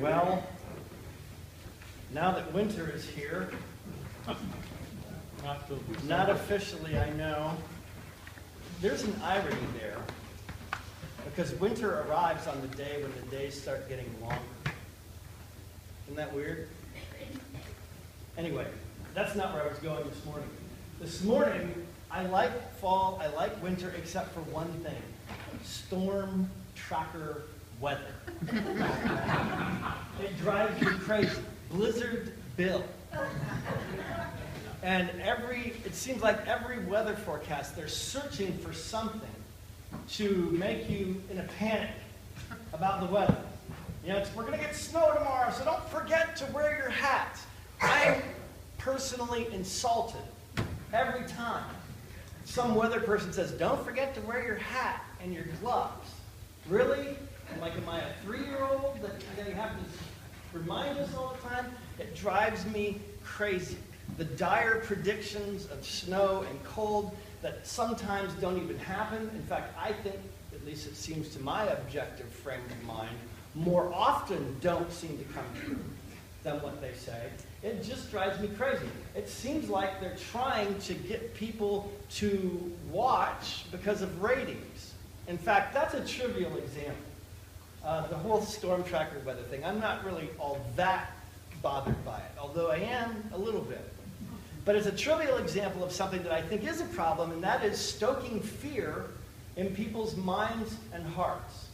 Well, now that winter is here, not officially, I know, there's an irony there, because winter arrives on the day when the days start getting longer. Isn't that weird? Anyway, that's not where I was going this morning. This morning, I like fall, I like winter, except for one thing: storm tracker weather. It drives me crazy. Blizzard Bill. And it seems like every weather forecast, they're searching for something to make you in a panic about the weather. You know, we're going to get snow tomorrow, so don't forget to wear your hat. I'm personally insulted every time some weather person says, don't forget to wear your hat and your gloves. Really? Am I a 3-year-old that you have to remind us all the time? It drives me crazy. The dire predictions of snow and cold that sometimes don't even happen. In fact, I think, at least it seems to my objective frame of mind, more often don't seem to come true than what they say. It just drives me crazy. It seems like they're trying to get people to watch because of ratings. In fact, that's a trivial example. The whole storm tracker weather thing, I'm not really all that bothered by it, although I am a little bit. But it's a trivial example of something that I think is a problem, and that is stoking fear in people's minds and hearts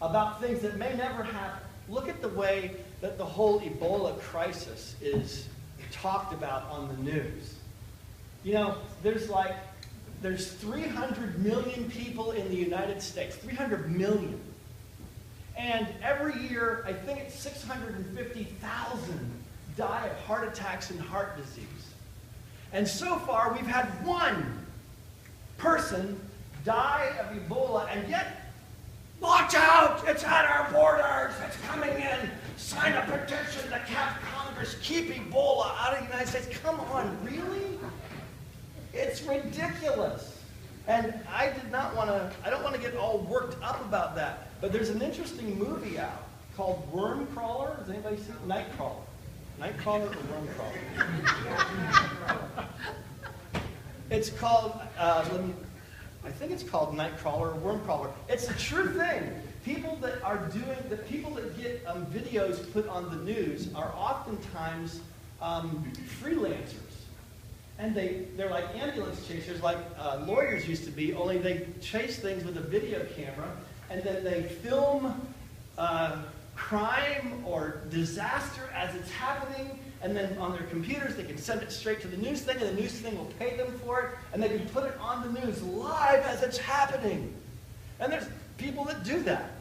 about things that may never happen. Look at the way that the whole Ebola crisis is talked about on the news. You know, there's 300 million people in the United States, 300 million. And every year, I think it's 650,000 die of heart attacks and heart disease. And so far, we've had one person die of Ebola, and yet, watch out! It's at our borders! It's coming in! Sign a petition to have Congress keep Ebola out of the United States. Come on, really? It's ridiculous. And I don't want to get all worked up about that. But there's an interesting movie out called Worm Crawler. Has anybody seen it? Nightcrawler. Nightcrawler or Worm Crawler? It's called, I think it's called Nightcrawler or Worm Crawler. It's a true thing. People that get videos put on the news are oftentimes freelancers. And they're like ambulance chasers, like lawyers used to be, only they chase things with a video camera, and then they film crime or disaster as it's happening, and then on their computers they can send it straight to the news thing, and the news thing will pay them for it, and they can put it on the news live as it's happening. And there's people that do that.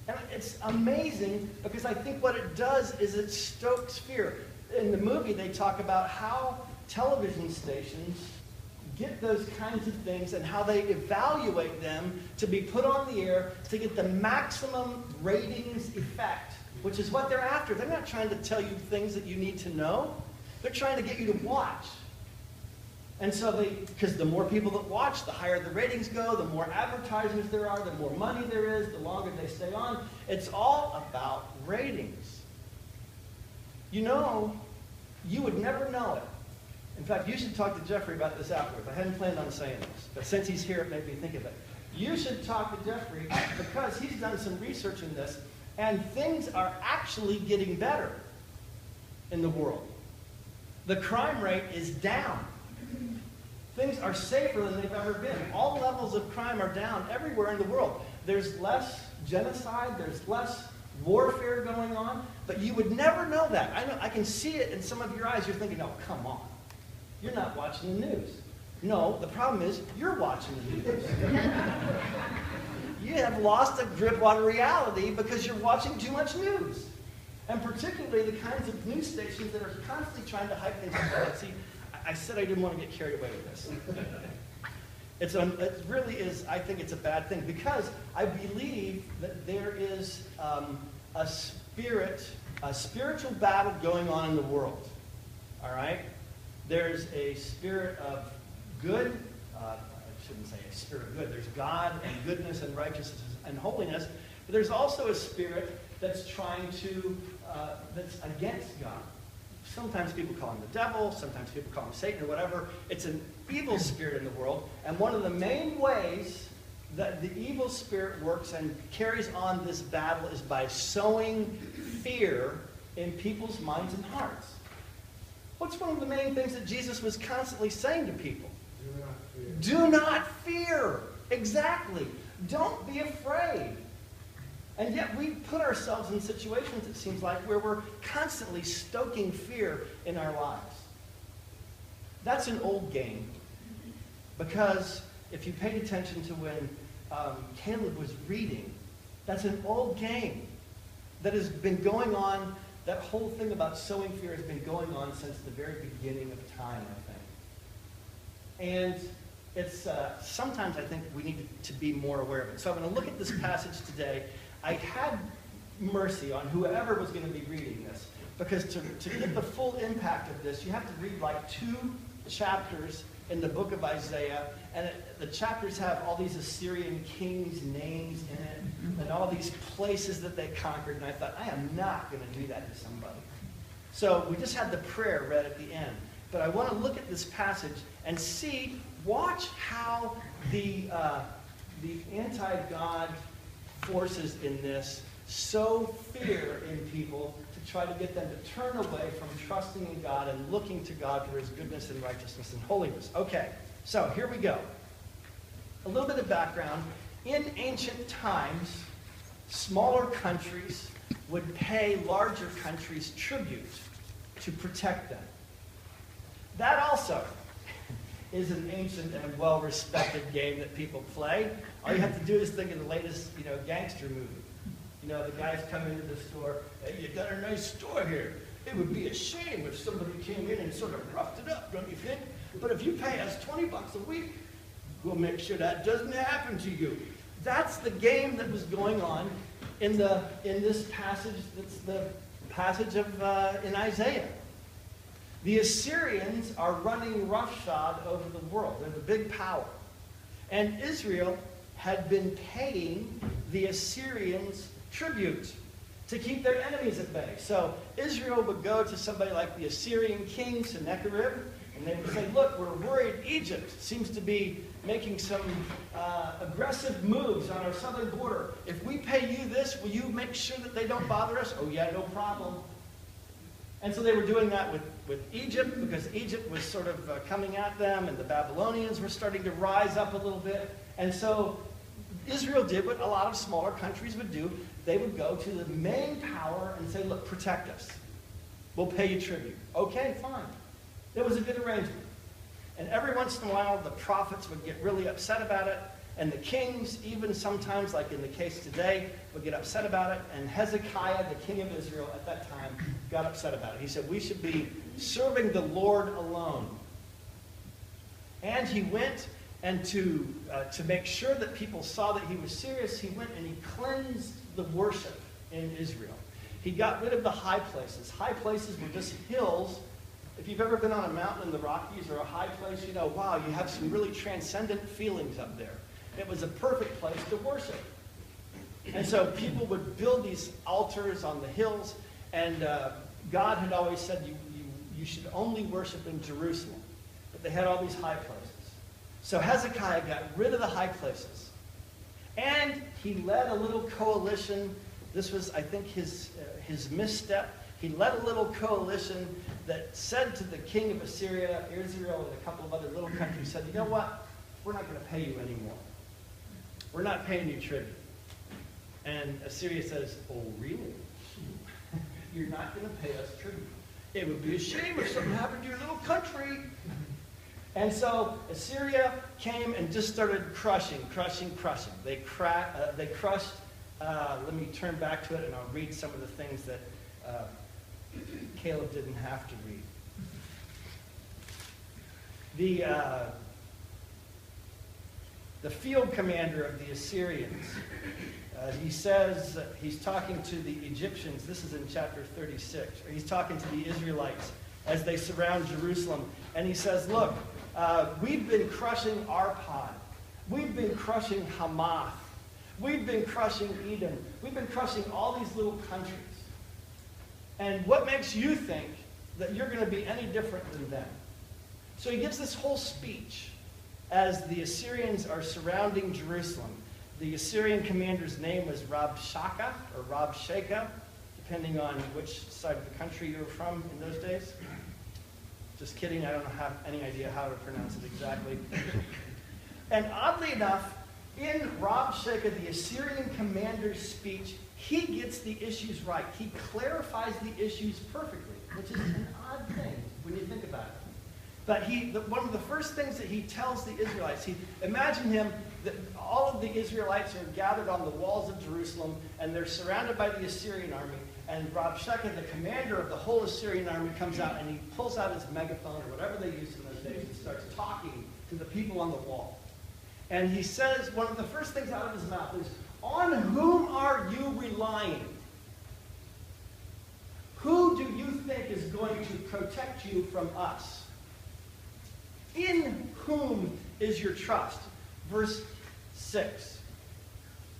And it's amazing, because I think what it does is it stokes fear. In the movie they talk about how television stations get those kinds of things and how they evaluate them to be put on the air to get the maximum ratings effect, which is what they're after. They're not trying to tell you things that you need to know. They're trying to get you to watch. And so because the more people that watch, the higher the ratings go, the more advertisers there are, the more money there is, the longer they stay on. It's all about ratings. You know, you would never know it. In fact, you should talk to Jeffrey about this afterwards. I hadn't planned on saying this, but since he's here, it made me think of it. You should talk to Jeffrey because he's done some research in this, and things are actually getting better in the world. The crime rate is down. Things are safer than they've ever been. All levels of crime are down everywhere in the world. There's less genocide, there's less warfare going on, but you would never know that. I can see it in some of your eyes. You're thinking, oh, come on. You're not watching the news. No, the problem is you're watching the news. You have lost a grip on reality because you're watching too much news. And particularly the kinds of news stations that are constantly trying to hype things up. See, I said I didn't want to get carried away with this. It really is, I think it's a bad thing, because I believe that there is a spiritual battle going on in the world. All right? There's a spirit of good, I shouldn't say a spirit of good, there's God and goodness and righteousness and holiness, but there's also a spirit that's trying to, that's against God. Sometimes people call him the devil, sometimes people call him Satan or whatever. It's an evil spirit in the world. And one of the main ways that the evil spirit works and carries on this battle is by sowing fear in people's minds and hearts. What's one of the main things that Jesus was constantly saying to people? Do not fear. Do not fear. Exactly. Don't be afraid. And yet we put ourselves in situations, it seems like, where we're constantly stoking fear in our lives. That's an old game. Because if you paid attention to when Caleb was reading, that's an old game that has been going on. That whole thing about sowing fear has been going on since the very beginning of time, I think. And it's sometimes I think we need to be more aware of it. So I'm going to look at this passage today. I had mercy on whoever was going to be reading this, because to get the full impact of this, you have to read like 2 chapters in the book of Isaiah, and the chapters have all these Assyrian kings' names in it, and all these places that they conquered, and I thought, I am not going to do that to somebody. So we just had the prayer read at the end. But I want to look at this passage and watch how the anti-God forces in this sow fear in people to try to get them to turn away from trusting in God and looking to God for his goodness and righteousness and holiness. Okay, so here we go. A little bit of background. In ancient times, smaller countries would pay larger countries tribute to protect them. That also is an ancient and well-respected game that people play. All you have to do is think of the latest, gangster movie. The guys come into the store, hey, you got a nice store here. It would be a shame if somebody came in and sort of roughed it up, don't you think? But if you pay us $20 a week, we'll make sure that doesn't happen to you. That's the game that was going on in this passage. That's the passage in Isaiah. The Assyrians are running roughshod over the world. They're the big power. And Israel had been paying the Assyrians tribute to keep their enemies at bay. So Israel would go to somebody like the Assyrian king, Sennacherib, and they would say, look, we're worried Egypt seems to be making some aggressive moves on our southern border. If we pay you this, will you make sure that they don't bother us? Oh yeah, no problem. And so they were doing that with Egypt, because Egypt was sort of coming at them, and the Babylonians were starting to rise up a little bit. And so Israel did what a lot of smaller countries would do. They would go to the main power and say, look, protect us. We'll pay you tribute. Okay, fine. It was a good arrangement. And every once in a while, the prophets would get really upset about it, and the kings, even sometimes, like in the case today, would get upset about it. And Hezekiah, the king of Israel at that time, got upset about it. He said, we should be serving the Lord alone. And he went, and to make sure that people saw that he was serious, he went and he cleansed the worship in Israel. He got rid of the high places. High places were just hills. If you've ever been on a mountain in the Rockies or a high place, you know, wow, you have some really transcendent feelings up there. It was a perfect place to worship. And so people would build these altars on the hills, and God had always said you should only worship in Jerusalem. But they had all these high places. So Hezekiah got rid of the high places. And he led a little coalition. This was, I think, his misstep. He led a little coalition that said to the king of Assyria, Israel, and a couple of other little countries, said, you know what? We're not going to pay you anymore. We're not paying you tribute. And Assyria says, oh, really? You're not going to pay us tribute. It would be a shame if something happened to your little country. And so Assyria came and just started crushing. They crushed. Let me turn back to it, and I'll read some of the things that Caleb didn't have to read. The field commander of the Assyrians, he says, he's talking to the Egyptians. This is in chapter 36. He's talking to the Israelites as they surround Jerusalem. And he says, look, we've been crushing Arpad. We've been crushing Hamath. We've been crushing Edom. We've been crushing all these little countries. And what makes you think that you're going to be any different than them? So he gives this whole speech as the Assyrians are surrounding Jerusalem. The Assyrian commander's name was Rabshakeh, or Rabshakeh, depending on which side of the country you were from in those days. Just kidding, I don't have any idea how to pronounce it exactly. And oddly enough, in Rabshakeh, the Assyrian commander's speech, he gets the issues right. He clarifies the issues perfectly, which is an odd thing when you think about it. But one of the first things that he tells the Israelites, imagine him, that all of the Israelites are gathered on the walls of Jerusalem, and they're surrounded by the Assyrian army, and Rabshakeh, the commander of the whole Assyrian army, comes out, and he pulls out his megaphone, or whatever they used in those days, and starts talking to the people on the wall. And he says, one of the first things out of his mouth is, "On whom are you relying? Who do you think is going to protect you from us? In whom is your trust?" Verse 6.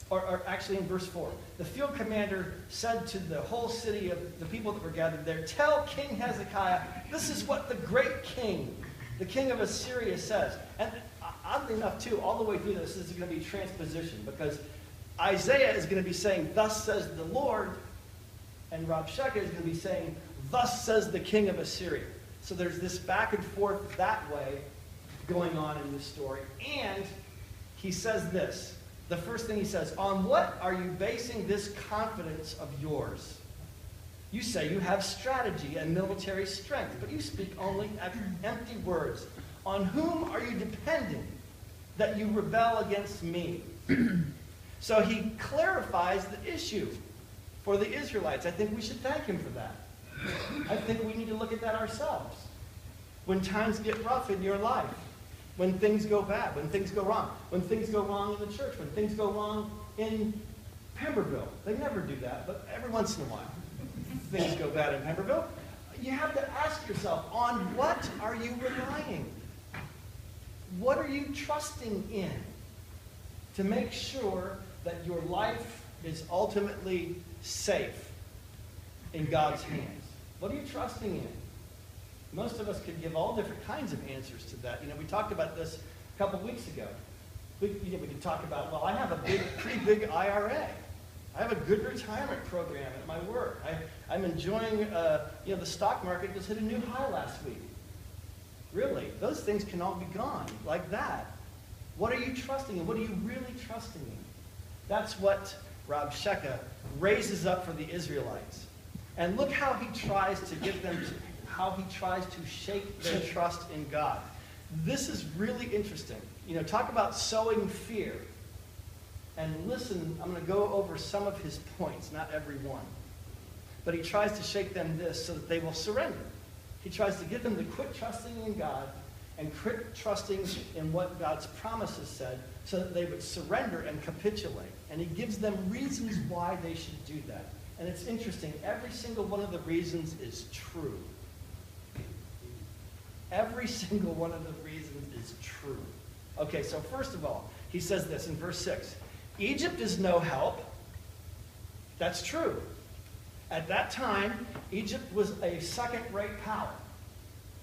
Or actually in verse 4. The field commander said to the whole city of the people that were gathered there, "Tell King Hezekiah, this is what the great king, the king of Assyria, says." And oddly enough, too, all the way through this is going to be transposition, because Isaiah is going to be saying, "Thus says the Lord," and Rabshakeh is going to be saying, "Thus says the king of Assyria." So there's this back and forth that way going on in this story. And he says this. The first thing he says, "On what are you basing this confidence of yours? You say you have strategy and military strength, but you speak only empty words. On whom are you depending that you rebel against me?" So he clarifies the issue for the Israelites. I think we should thank him for that. I think we need to look at that ourselves. When times get rough in your life, when things go bad, when things go wrong in the church, when things go wrong in Pemberville. They never do that, but every once in a while things go bad in Pemberville. You have to ask yourself, on what are you relying? What are you trusting in to make sure that your life is ultimately safe in God's hands? What are you trusting in? Most of us could give all different kinds of answers to that. We talked about this a couple weeks ago. We could talk about, well, I have a pretty big IRA. I have a good retirement program at my work. I'm enjoying, the stock market just hit a new high last week. Really, those things can all be gone like that. What are you trusting in? What are you really trusting in? That's what Rabshakeh raises up for the Israelites. And look how he tries to get them to, how he tries to shake their trust in God. This is really interesting. Talk about sowing fear. And listen, I'm going to go over some of his points, not every one. But he tries to shake them this so that they will surrender. He tries to get them to quit trusting in God and quit trusting in what God's promises said so that they would surrender and capitulate. And he gives them reasons why they should do that. And it's interesting. Every single one of the reasons is true. Every single one of the reasons is true. Okay, so first of all, he says this in verse 6. Egypt is no help. That's true. At that time, Egypt was a second-rate power.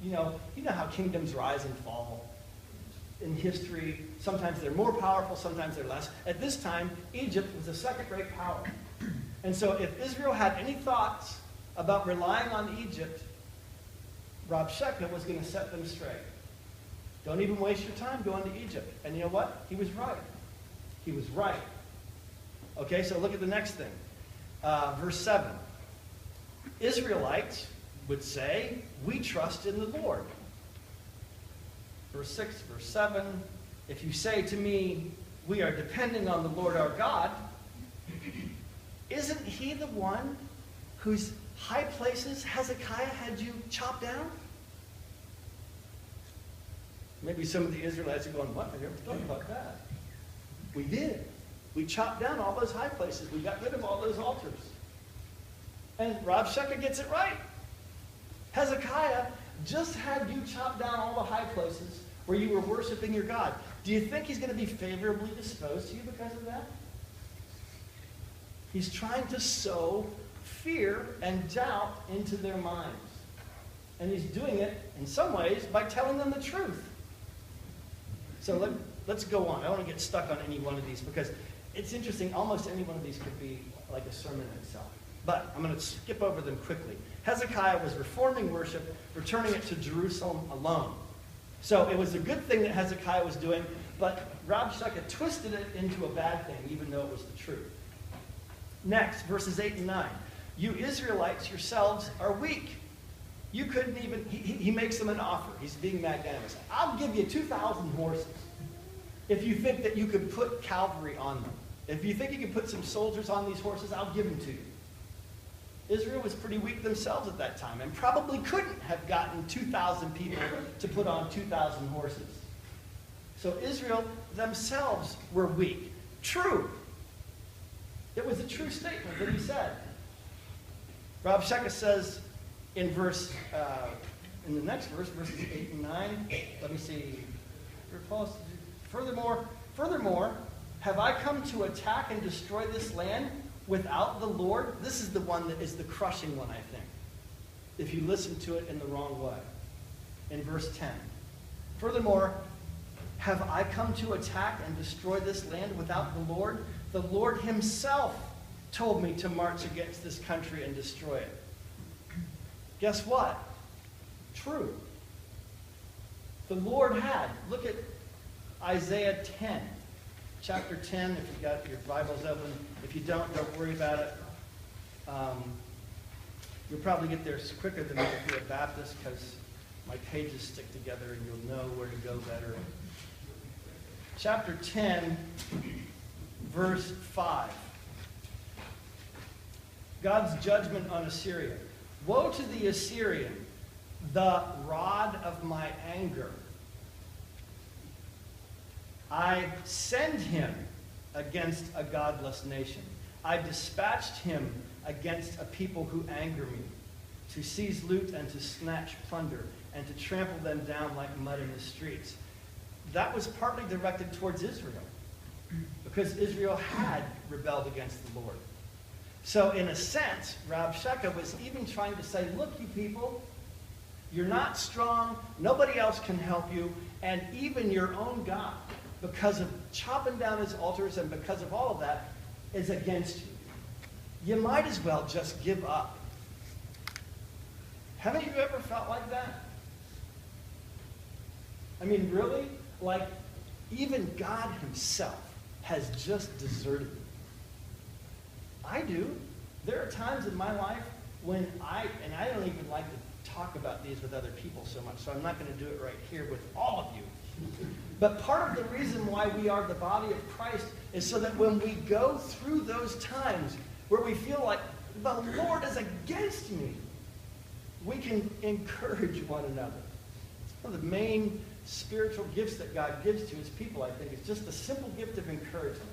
You know how kingdoms rise and fall in history. Sometimes they're more powerful, sometimes they're less. At this time, Egypt was a second-rate power. And so if Israel had any thoughts about relying on Egypt, Rabshakeh was going to set them straight. Don't even waste your time going to Egypt. And you know what? He was right. He was right. Okay, so look at the next thing. Verse 7. Israelites would say, we trust in the Lord. Verse 6, verse 7. If you say to me, we are depending on the Lord our God, isn't he the one whose high places Hezekiah had you chop down? Maybe some of the Israelites are going, what? I never thought about that. We did. We chopped down all those high places. We got rid of all those altars. And Rabshakeh gets it right. Hezekiah just had you chop down all the high places where you were worshiping your God. Do you think he's going to be favorably disposed to you because of that? He's trying to sow fear and doubt into their minds. And he's doing it, in some ways, by telling them the truth. So let's go on. I don't want to get stuck on any one of these because it's interesting. Almost any one of these could be like a sermon in itself. But I'm going to skip over them quickly. Hezekiah was reforming worship, returning it to Jerusalem alone. So it was a good thing that Hezekiah was doing, but Rabshakeh twisted it into a bad thing, even though it was the truth. Next, verses 8 and 9. You Israelites yourselves are weak. You couldn't even, he makes them an offer. He's being magnanimous. I'll give you 2,000 horses if you think that you could put cavalry on them. If you think you could put some soldiers on these horses, I'll give them to you. Israel was pretty weak themselves at that time and probably couldn't have gotten 2,000 people to put on 2,000 horses. So Israel themselves were weak. True. It was a true statement that he said. Rabshakeh says in in the next verse, verses 8 and 9, let me see. Furthermore, have I come to attack and destroy this land without the Lord? This is the one that is the crushing one, I think, if you listen to it in the wrong way. In verse 10. Furthermore, have I come to attack and destroy this land without the Lord? The Lord himself told me to march against this country and destroy it. Guess what? True. The Lord had. Look at Isaiah 10. Chapter 10, if you've got your Bibles open. If you don't worry about it. You'll probably get there quicker than me if you're a Baptist because my pages stick together and you'll know where to go better. Chapter 10, verse 5. God's judgment on Assyria. Woe to the Assyrian, the rod of my anger. I send him against a godless nation. I dispatched him against a people who anger me, to seize loot and to snatch plunder, and to trample them down like mud in the streets. That was partly directed towards Israel, because Israel had rebelled against the Lord. So in a sense, Rabshakeh was even trying to say, look, you people, you're not strong, nobody else can help you, and even your own God, because of chopping down his altars and because of all of that, is against you. You might as well just give up. Haven't you ever felt like that? I mean, really? Like, even God himself has just deserted me. I do. There are times in my life when I don't even like to talk about these with other people so much, so I'm not going to do it right here with all of you. But part of the reason why we are the body of Christ is so that when we go through those times where we feel like the Lord is against me, we can encourage one another. One of the main spiritual gifts that God gives to his people, I think, is just the simple gift of encouragement.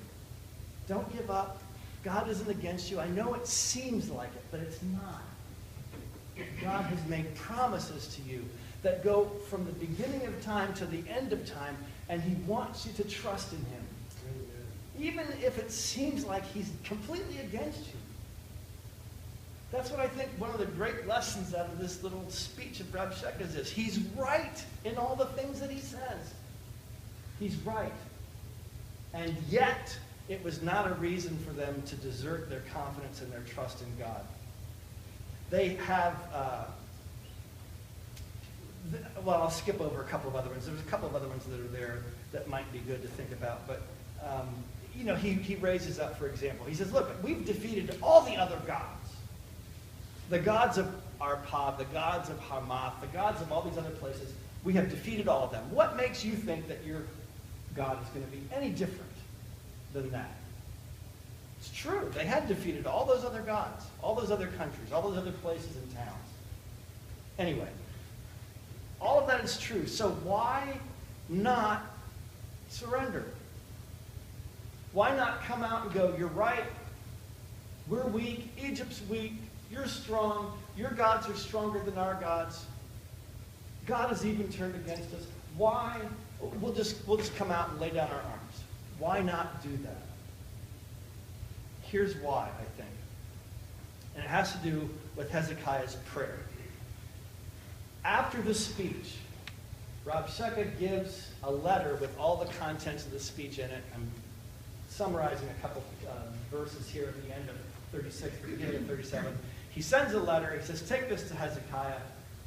Don't give up. God isn't against you. I know it seems like it, but it's not. God has made promises to you that go from the beginning of time to the end of time, and he wants you to trust in him. Even if it seems like he's completely against you. That's what I think one of the great lessons out of this little speech of Rabshakeh is. He's right in all the things that he says. He's right. And yet, it was not a reason for them to desert their confidence and their trust in God. They have, well, I'll skip over a couple of other ones. There's a couple of other ones that are there that might be good to think about. But, he raises up, for example. He says, look, we've defeated all the other gods. The gods of Arpad, the gods of Hamath, the gods of all these other places. We have defeated all of them. What makes you think that your God is going to be any different than that? It's true. They had defeated all those other gods, all those other countries, all those other places and towns. Anyway, all of that is true. So why not surrender? Why not come out and go, you're right, we're weak, Egypt's weak, you're strong, your gods are stronger than our gods. God has even turned against us. Why? We'll just come out and lay down our arms. Why not do that? here's why, I think. And it has to do with Hezekiah's prayer. After the speech, Rabshakeh gives a letter with all the contents of the speech in it. I'm summarizing a couple verses here at the end of 36, beginning of 37. He sends a letter. He says, take this to Hezekiah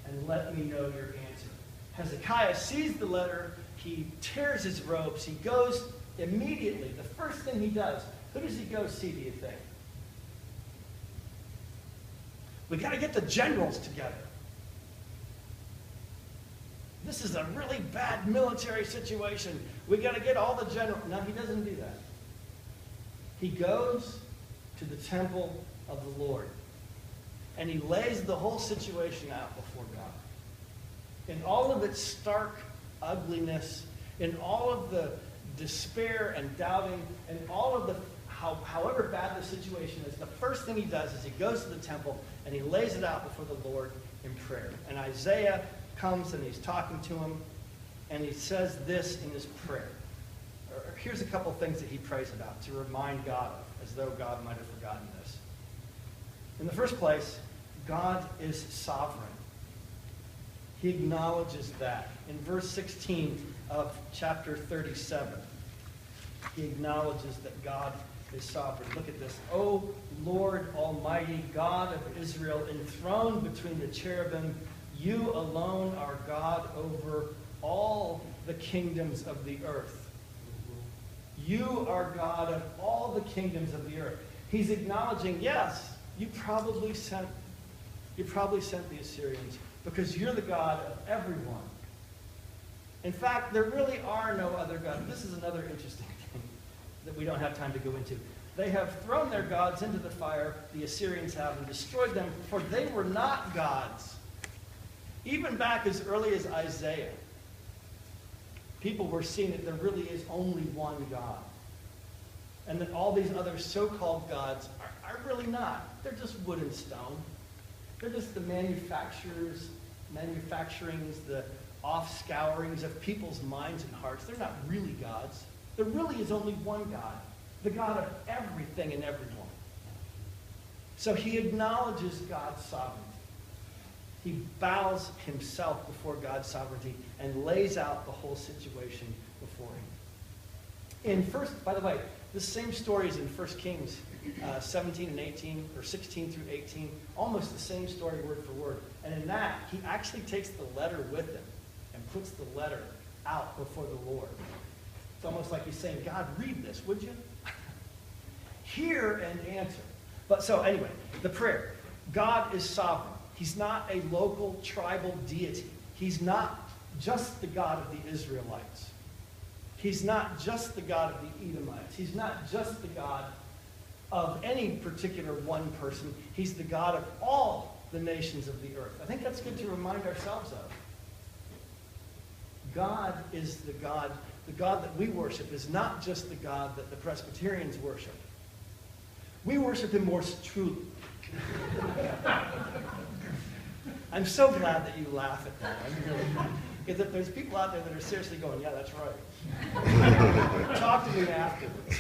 and let me know your answer. Hezekiah sees the letter. He tears his robes. He goes immediately. The first thing he does, who does he go see, do you think? We got to get the generals together. This is a really bad military situation. We got to get all the generals. No, he doesn't do that. He goes to the temple of the Lord, and he lays the whole situation out before God. In all of its stark ugliness, in all of the despair and doubting, and all of the however bad the situation is, the first thing he does is he goes to the temple and he lays it out before the Lord in prayer. And Isaiah comes and he's talking to him, and he says this in his prayer. Here's a couple things that he prays about to remind God of, as though God might have forgotten this. In the first place, God is sovereign. He acknowledges that. In verse 16 of chapter 37, he acknowledges that God is sovereign. Look at this. O Lord Almighty, God of Israel, enthroned between the cherubim, you alone are God over all the kingdoms of the earth. You are God of all the kingdoms of the earth. He's acknowledging, yes, you probably sent the Assyrians because you're the God of everyone. In fact, there really are no other gods. This is another interesting thing that we don't have time to go into. They have thrown their gods into the fire, the Assyrians have, and destroyed them, for they were not gods. Even back as early as Isaiah, people were seeing that there really is only one God. And that all these other so-called gods are really not. They're just wood and stone. They're just the manufacturings, the off-scourings of people's minds and hearts. They're not really gods. There really is only one God, the God of everything and everyone. So he acknowledges God's sovereignty. He bows himself before God's sovereignty and lays out the whole situation before him. By the way, this same story is in 1 Kings 17 and 18, or 16 through 18, almost the same story word for word. And in that, he actually takes the letter with him and puts the letter out before the Lord. It's almost like he's saying, God, read this, would you? Hear and answer. But so anyway, the prayer. God is sovereign. He's not a local tribal deity. He's not just the God of the Israelites. He's not just the God of the Edomites. He's not just the God of any particular one person. He's the God of all the nations of the earth. I think that's good to remind ourselves of. God is the God that we worship is not just the God that the Presbyterians worship. We worship him more truly. I'm so glad that you laugh at that. I'm really glad. Because if there's people out there that are seriously going, yeah, that's right. Talk to me afterwards.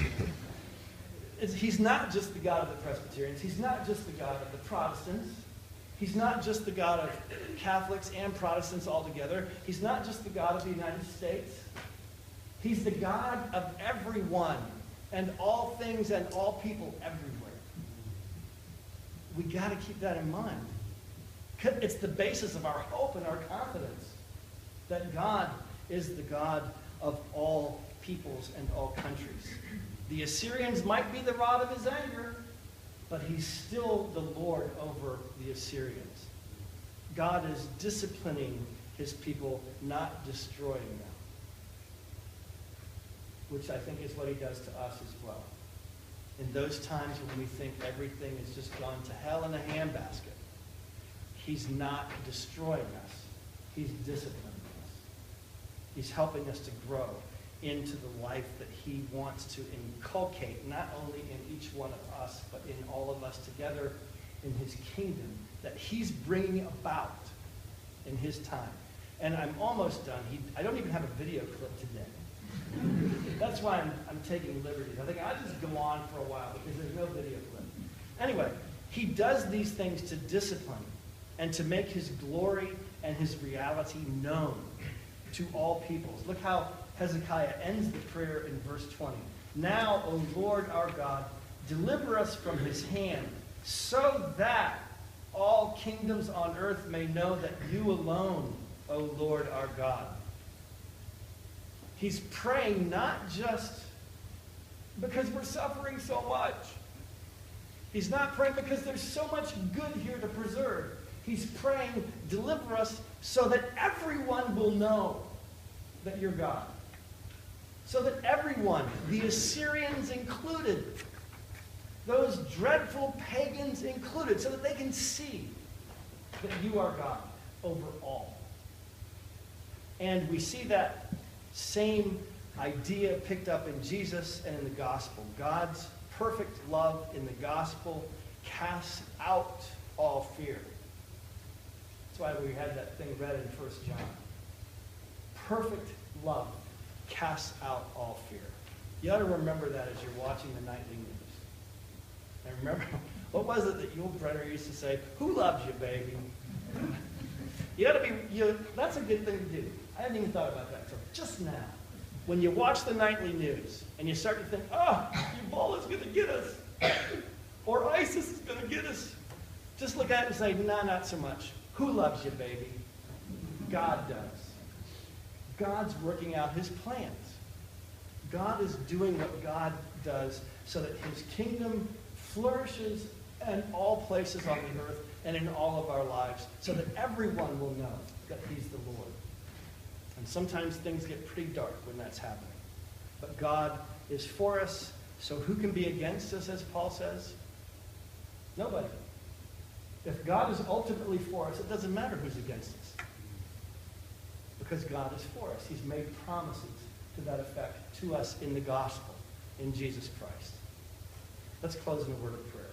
He's not just the God of the Presbyterians. He's not just the God of the Protestants. He's not just the God of Catholics and Protestants altogether. He's not just the God of the United States. He's the God of everyone and all things and all people everywhere. We got to keep that in mind. It's the basis of our hope and our confidence that God is the God of all peoples and all countries. The Assyrians might be the rod of his anger, but he's still the Lord over the Assyrians. God is disciplining his people, not destroying them, which I think is what he does to us as well. In those times when we think everything has just gone to hell in a handbasket, he's not destroying us. He's disciplining us. He's helping us to grow into the life that he wants to inculcate, not only in each one of us, but in all of us together in his kingdom that he's bringing about in his time. And I'm almost done. I don't even have a video clip today. That's why I'm taking liberties. I think I'll just go on for a while because there's no video clip. Anyway, he does these things to discipline and to make his glory and his reality known to all peoples. Look how Hezekiah ends the prayer in verse 20. Now, O Lord our God, deliver us from his hand, so that all kingdoms on earth may know that you alone, O Lord our God. He's praying not just because we're suffering so much. He's not praying because there's so much good here to preserve. He's praying, deliver us so that everyone will know that you're God. So that everyone, the Assyrians included, those dreadful pagans included, so that they can see that you are God over all. And we see that same idea picked up in Jesus and in the gospel. God's perfect love in the gospel casts out all fear. That's why we had that thing read in 1 John. Perfect love casts out all fear. You ought to remember that as you're watching the nightly news. And remember, what was it that Yul Brynner used to say? Who loves you, baby? You ought to be, that's a good thing to do. I hadn't even thought about that until just now. When you watch the nightly news and you start to think, oh, Ebola's going to get us, or ISIS is going to get us, just look at it and say, nah, not so much. Who loves you, baby? God does. God's working out his plans. God is doing what God does so that his kingdom flourishes in all places on the earth and in all of our lives, so that everyone will know that he's the Lord. And sometimes things get pretty dark when that's happening. But God is for us, so who can be against us, as Paul says? Nobody. If God is ultimately for us, it doesn't matter who's against us. Because God is for us. He's made promises to that effect to us in the gospel, in Jesus Christ. Let's close in a word of prayer.